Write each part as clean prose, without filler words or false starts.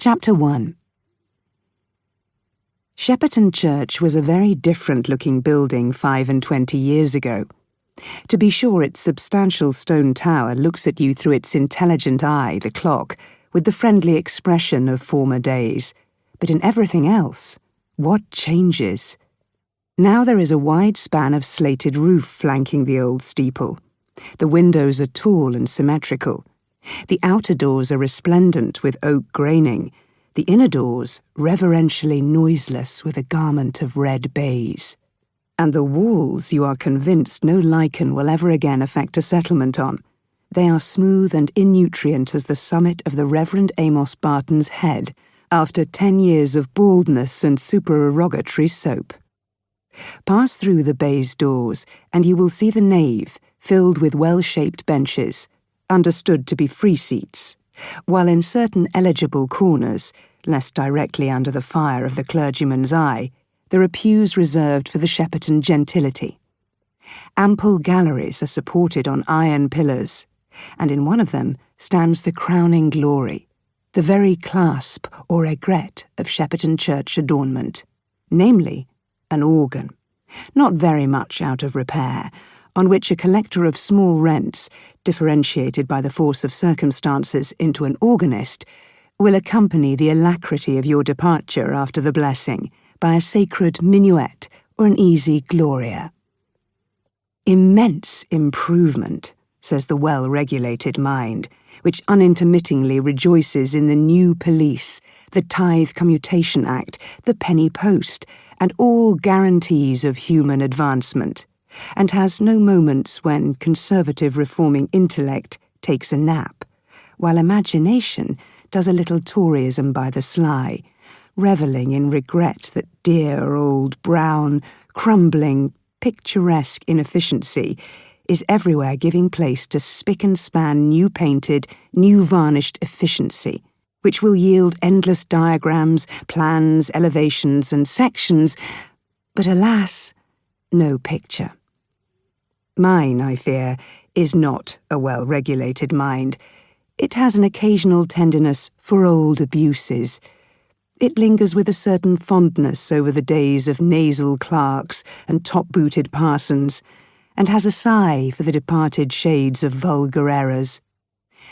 Chapter 1. Shepperton Church was a very different-looking building 25 years ago. To be sure, its substantial stone tower looks at you through its intelligent eye, the clock, with the friendly expression of former days. But in everything else, what changes? Now there is a wide span of slated roof flanking the old steeple. The windows are tall and symmetrical. The outer doors are resplendent with oak graining, the inner doors reverentially noiseless with a garment of red baize. And the walls you are convinced no lichen will ever again affect a settlement on. They are smooth and innutrient as the summit of the Reverend Amos Barton's head, after 10 years of baldness and supererogatory soap. Pass through the baize doors, and you will see the nave, filled with well-shaped benches, understood to be free seats, while in certain eligible corners, less directly under the fire of the clergyman's eye, there are pews reserved for the Shepperton gentility. Ample galleries are supported on iron pillars, and in one of them stands the crowning glory, the very clasp or aigrette of Shepperton church adornment, namely, an organ, not very much out of repair, on which a collector of small rents, differentiated by the force of circumstances into an organist, will accompany the alacrity of your departure after the blessing by a sacred minuet or an easy gloria. Immense improvement, says the well-regulated mind, which unintermittingly rejoices in the new police, the Tithe Commutation Act, the penny post, and all guarantees of human advancement, and has no moments when conservative reforming intellect takes a nap, while imagination does a little Toryism by the sly, revelling in regret that dear old brown, crumbling, picturesque inefficiency is everywhere giving place to spick-and-span new-painted, new-varnished efficiency, which will yield endless diagrams, plans, elevations, and sections, but alas, no picture. Mine, I fear, is not a well-regulated mind. It has an occasional tenderness for old abuses. It lingers with a certain fondness over the days of nasal clerks and top-booted parsons, and has a sigh for the departed shades of vulgar errors.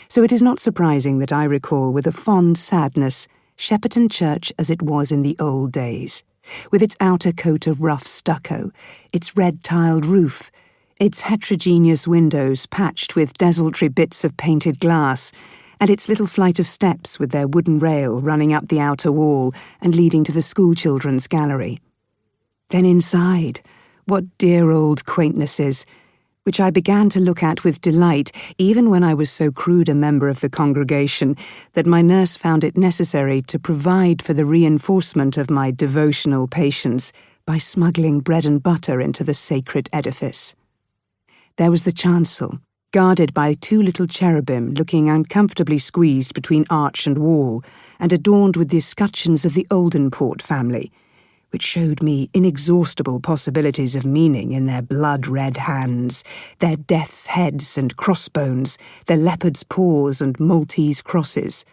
So it is not surprising that I recall with a fond sadness Shepperton Church as it was in the old days, with its outer coat of rough stucco, its red-tiled roof, its heterogeneous windows patched with desultory bits of painted glass, and its little flight of steps with their wooden rail running up the outer wall and leading to the schoolchildren's gallery. Then inside, what dear old quaintnesses, which I began to look at with delight even when I was so crude a member of the congregation that my nurse found it necessary to provide for the reinforcement of my devotional patience by smuggling bread and butter into the sacred edifice. There was the chancel, guarded by 2 little cherubim looking uncomfortably squeezed between arch and wall, and adorned with the escutcheons of the Oldenport family, which showed me inexhaustible possibilities of meaning in their blood-red hands, their death's heads and crossbones, their leopard's paws and Maltese crosses.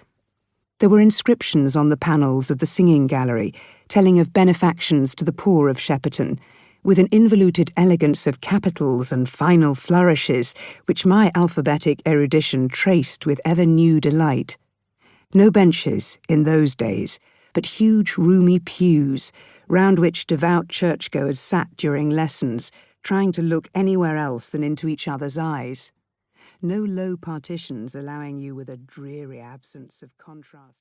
There were inscriptions on the panels of the singing gallery telling of benefactions to the poor of Shepperton, with an involuted elegance of capitals and final flourishes which my alphabetic erudition traced with ever-new delight. No benches, in those days, but huge roomy pews, round which devout churchgoers sat during lessons, trying to look anywhere else than into each other's eyes. No low partitions allowing you with a dreary absence of contrast.